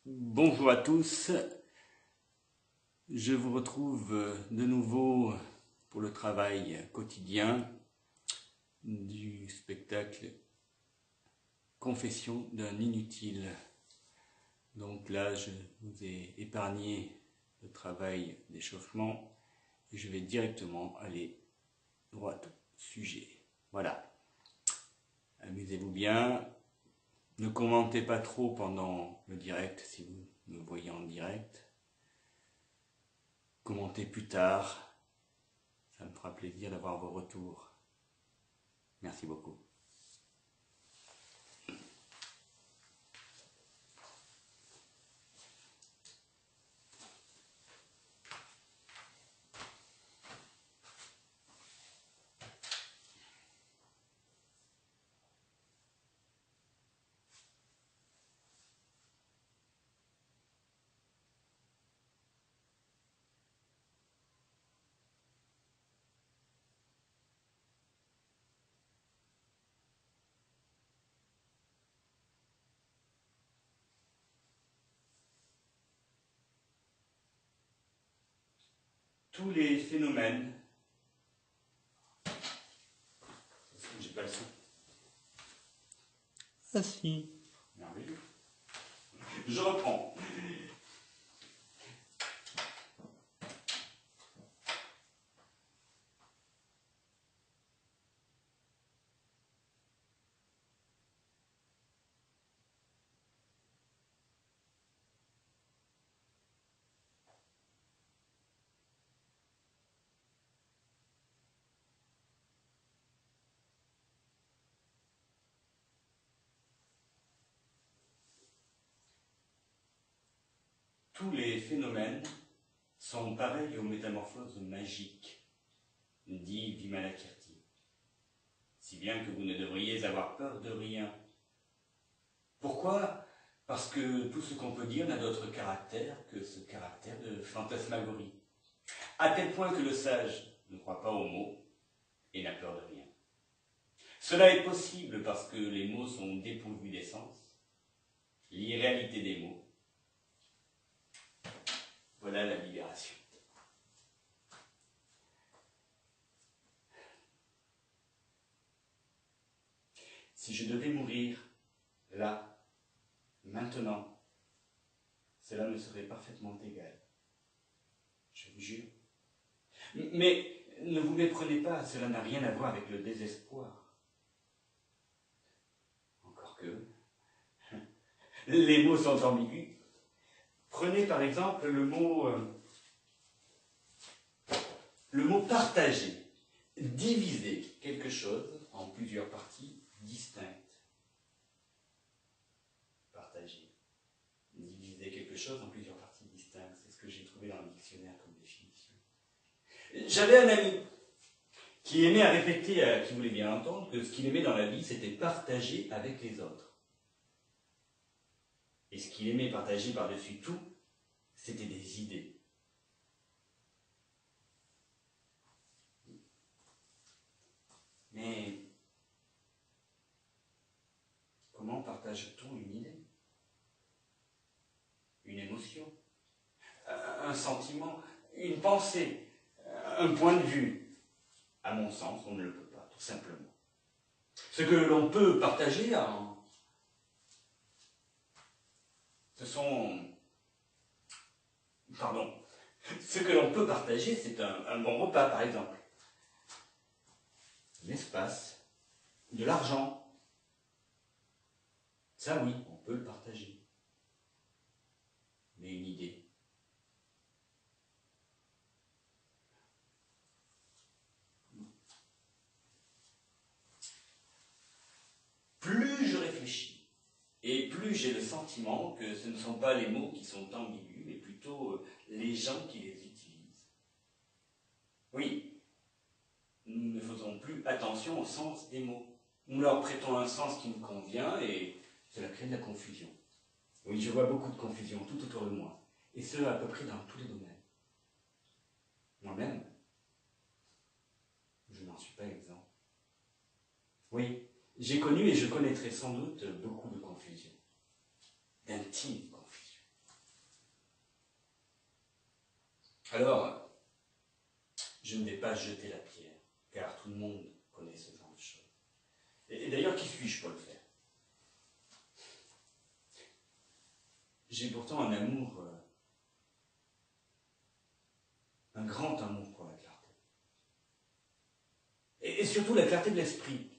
Bonjour à tous, je vous retrouve de nouveau pour le travail quotidien du spectacle Confession d'un inutile. Donc là, je vous ai épargné le travail d'échauffement et je vais directement aller droit au sujet. Voilà, amusez-vous bien. Ne commentez pas trop pendant le direct si vous me voyez en direct. Commentez plus tard. Ça me fera plaisir d'avoir vos retours. Merci beaucoup. Tous les phénomènes. Est-ce que j'ai pas le son? Ah si. Merveilleux. Je reprends. Tous les phénomènes sont pareils aux métamorphoses magiques, dit Vimalakirti. Si bien que vous ne devriez avoir peur de rien. Pourquoi? Parce que tout ce qu'on peut dire n'a d'autre caractère que ce caractère de fantasmagorie. À tel point que le sage ne croit pas aux mots et n'a peur de rien. Cela est possible parce que les mots sont dépourvus d'essence, l'irréalité des mots. Voilà la libération. Si je devais mourir, là, maintenant, cela me serait parfaitement égal. Je vous jure. Mais ne vous méprenez pas, cela n'a rien à voir avec le désespoir. Encore que, les mots sont ambigus. Prenez par exemple le mot partager, diviser quelque chose en plusieurs parties distinctes. Partager, diviser quelque chose en plusieurs parties distinctes, c'est ce que j'ai trouvé dans le dictionnaire comme définition. J'avais un ami qui aimait à répéter, qui voulait bien entendre, que ce qu'il aimait dans la vie, c'était partager avec les autres. Et ce qu'il aimait partager par-dessus tout, c'était des idées. Mais comment partage-t-on une idée? Une émotion? Un sentiment? Une pensée? Un point de vue? À mon sens, on ne le peut pas, tout simplement. Ce que l'on peut partager, ce que l'on peut partager, c'est un bon repas, par exemple. L'espace, de l'argent. Ça, oui, on peut le partager. Mais une idée. Plus je réfléchis, et plus j'ai le sentiment que ce ne sont pas les mots qui sont ambigus, mais plutôt les gens qui les utilisent. Oui, nous ne faisons plus attention au sens des mots. Nous leur prêtons un sens qui nous convient et cela crée de la confusion. Oui, je vois beaucoup de confusion tout autour de moi, et ce, à peu près dans tous les domaines. Moi-même, je n'en suis pas exempt. Oui, j'ai connu et je connaîtrai sans doute beaucoup de confusion, d'intime confusion. Alors, je ne vais pas jeter la pierre, car tout le monde connaît ce genre de choses. Et d'ailleurs, qui suis-je pour le faire? J'ai pourtant un amour, un grand amour pour la clarté. Et surtout la clarté de l'esprit.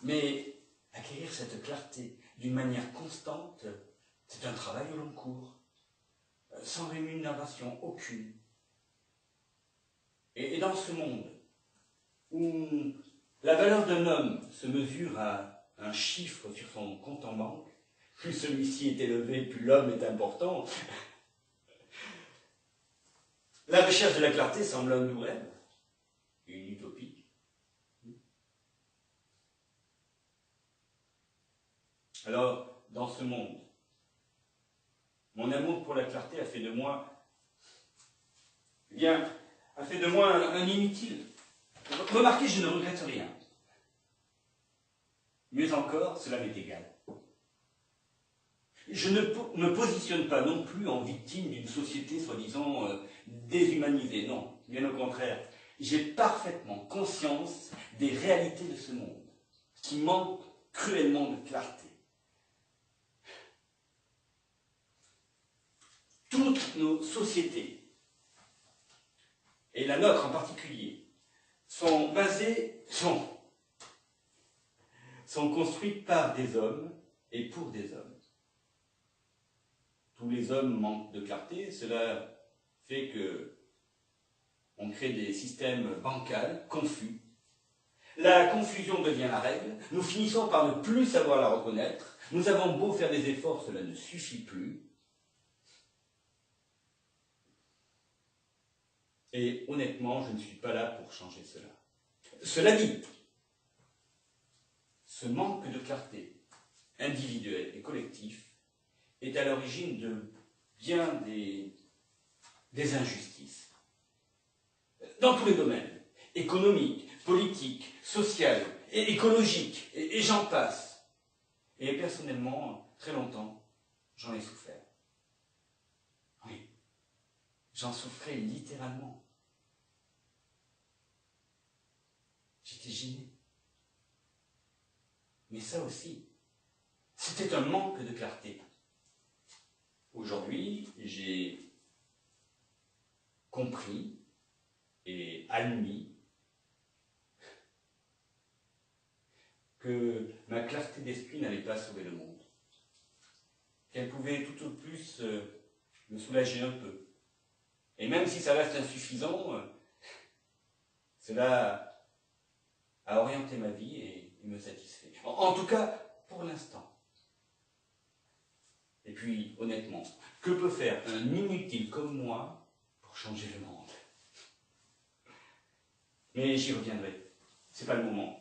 Mais acquérir cette clarté d'une manière constante, c'est un travail au long cours, sans rémunération aucune. Et dans ce monde où la valeur d'un homme se mesure à un chiffre sur son compte en banque, plus celui-ci est élevé, plus l'homme est important, la recherche de la clarté semble un doux rêve, une utopie. Alors, dans ce monde, mon amour pour la clarté a fait de moi, un inutile. Remarquez, je ne regrette rien. Mieux encore, cela m'est égal. Je ne me positionne pas non plus en victime d'une société soi-disant déshumanisée. Non, bien au contraire. J'ai parfaitement conscience des réalités de ce monde, qui manque cruellement de clarté. Toutes nos sociétés, et la nôtre en particulier, sont construites par des hommes et pour des hommes. Tous les hommes manquent de clarté, cela fait que on crée des systèmes bancals, confus. La confusion devient la règle, nous finissons par ne plus savoir la reconnaître, nous avons beau faire des efforts, cela ne suffit plus. Et honnêtement, je ne suis pas là pour changer cela. Cela dit, ce manque de clarté individuelle et collectif est à l'origine de bien des injustices. Dans tous les domaines, économiques, politiques, sociaux, et écologiques, et j'en passe. Et personnellement, très longtemps, j'en ai souffert. Oui, j'en souffrais littéralement. J'étais gêné. Mais ça aussi, c'était un manque de clarté. Aujourd'hui, j'ai compris et admis que ma clarté d'esprit n'allait pas sauver le monde. Qu'elle pouvait tout au plus me soulager un peu. Et même si ça reste insuffisant, cela a orienté ma vie et me satisfait. En tout cas, pour l'instant. Et puis, honnêtement, que peut faire un inutile comme moi pour changer le monde? Mais j'y reviendrai. C'est pas le moment.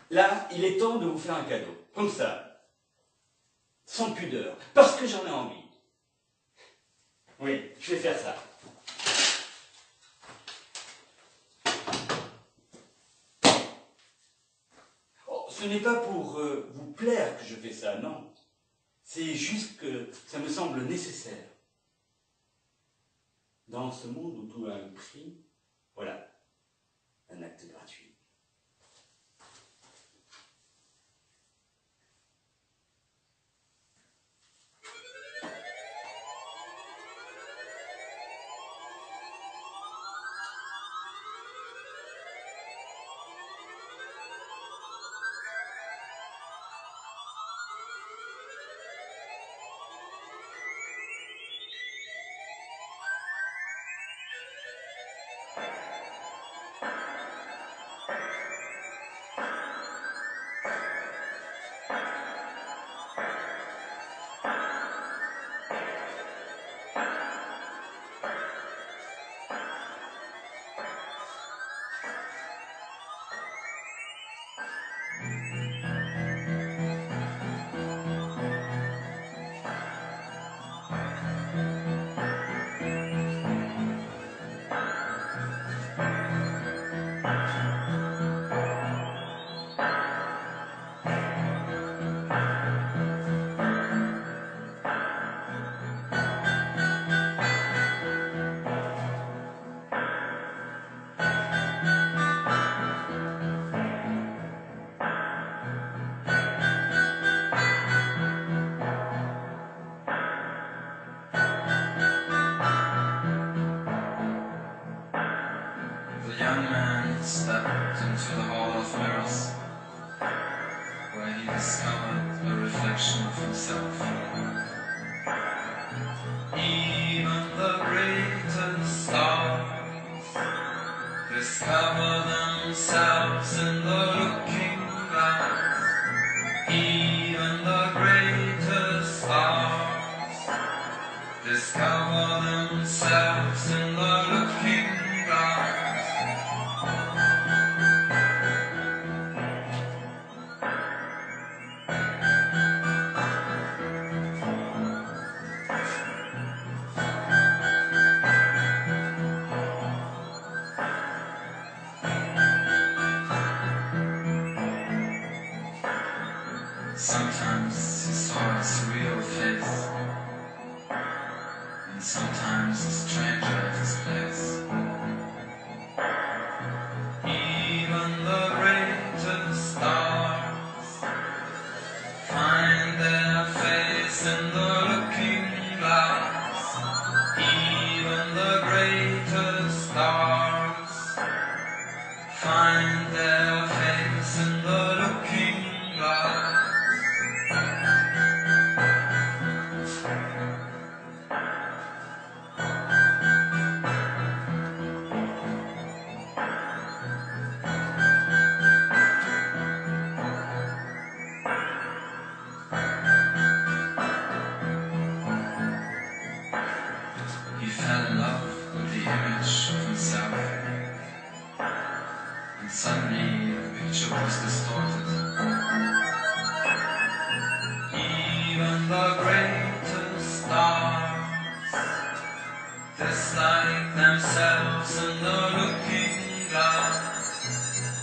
Là, il est temps de vous faire un cadeau. Comme ça. Sans pudeur. Parce que j'en ai envie. Oui, je vais faire ça. Oh, ce n'est pas pour vous plaire que je fais ça, non. C'est juste que ça me semble nécessaire. Dans ce monde où tout a un prix, voilà, un acte gratuit. discovered a reflection of himself. Even the greatest stars discover themselves in the looking glass. Even the greatest stars discover themselves in the looking glass. Sometimes he saw a surreal face, and sometimes a stranger at his place. Even the greatest stars find their face in the looking glass. Even the greatest stars find their face in the looking glass. He fell in love with the image of himself, and suddenly the picture was distorted. Even the greatest stars dislike themselves in the looking glass.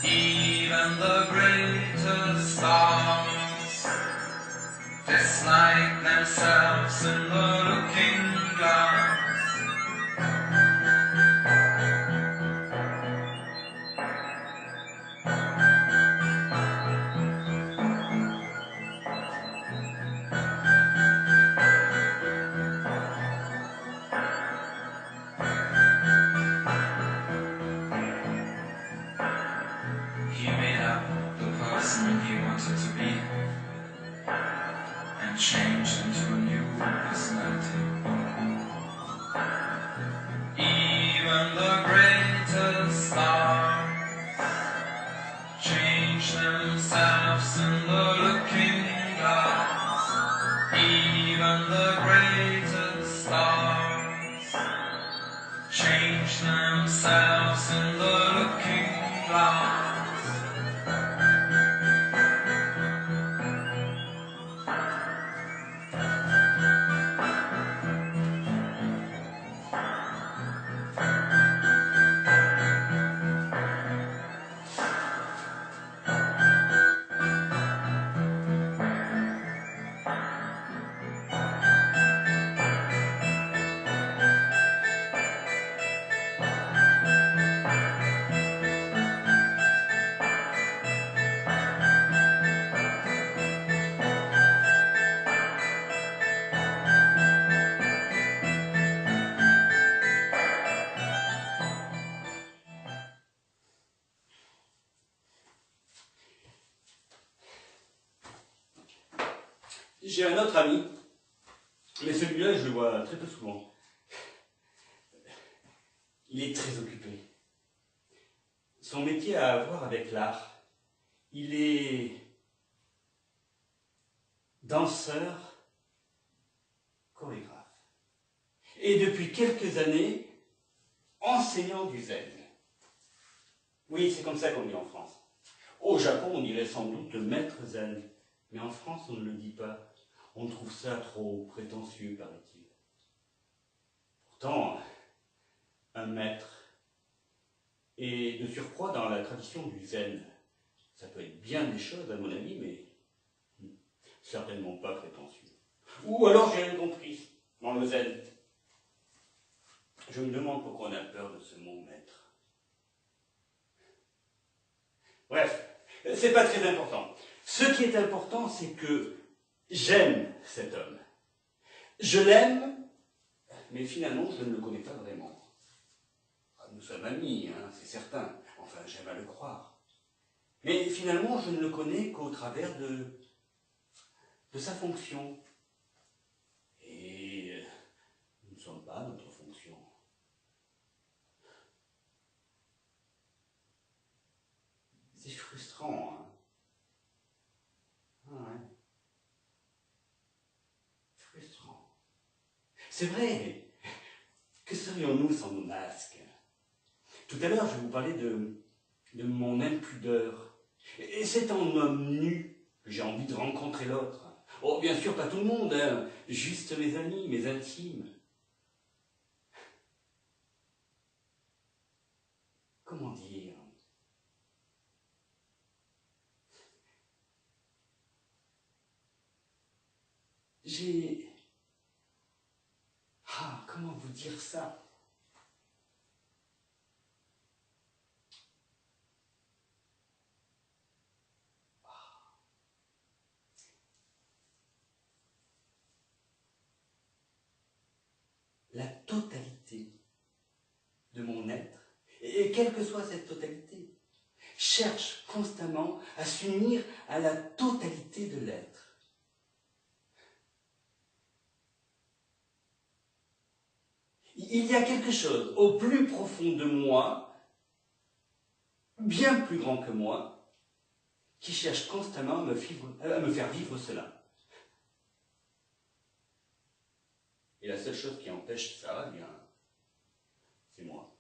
Even the greatest stars dislike themselves in the looking glass. He made up the person he wanted to be and changed into a new personality. Even the greatest stars change themselves in the looking glass. Even the greatest stars change themselves in the looking glass. J'ai un autre ami, mais celui-là, je le vois très peu souvent. Il est très occupé. Son métier a à voir avec l'art. Il est danseur, chorégraphe. Et depuis quelques années, enseignant du zen. Oui, c'est comme ça qu'on dit en France. Au Japon, on dirait sans doute le maître zen. Mais en France, on ne le dit pas. On trouve ça trop prétentieux, paraît-il. Pourtant, un maître, et de surcroît dans la tradition du zen, ça peut être bien des choses à mon avis, mais certainement pas prétentieux. Ou alors j'ai rien compris dans le zen. Je me demande pourquoi on a peur de ce mot maître. Bref, c'est pas très important. Ce qui est important, c'est que j'aime cet homme. Je l'aime, mais finalement, je ne le connais pas vraiment. Nous sommes amis, hein, c'est certain. Enfin, j'aime à le croire. Mais finalement, je ne le connais qu'au travers de de sa fonction. Et nous ne sommes pas notre fonction. C'est frustrant, hein. Ah ouais. Frustrant. C'est vrai, que serions-nous sans nos masques? Tout à l'heure, je vais vous parler de mon impudeur. Et c'est en homme nu que j'ai envie de rencontrer l'autre. Oh, bien sûr, pas tout le monde, hein, juste mes amis, mes intimes. Comment dire? Comment vous dire ça? La totalité de mon être, et quelle que soit cette totalité, cherche constamment à s'unir à la totalité de l'être. Il y a quelque chose au plus profond de moi, bien plus grand que moi, qui cherche constamment à me faire vivre cela. Et la seule chose qui empêche ça, eh bien, c'est moi.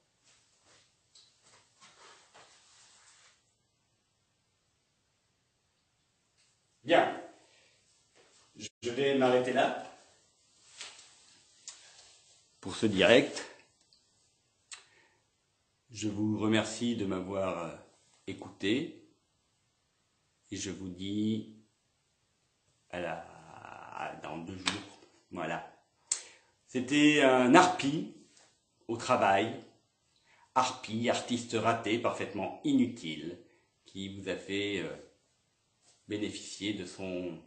Bien, je vais m'arrêter là pour ce direct. Je vous remercie de m'avoir écouté et je vous dis dans 2 jours. Voilà. C'était un harpie au travail, harpie, artiste raté, parfaitement inutile, qui vous a fait bénéficier de son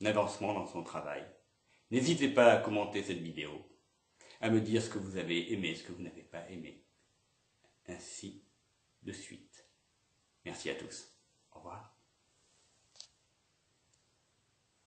avancement dans son travail. N'hésitez pas à commenter cette vidéo, à me dire ce que vous avez aimé, ce que vous n'avez pas aimé, ainsi de suite. Merci à tous. Au revoir.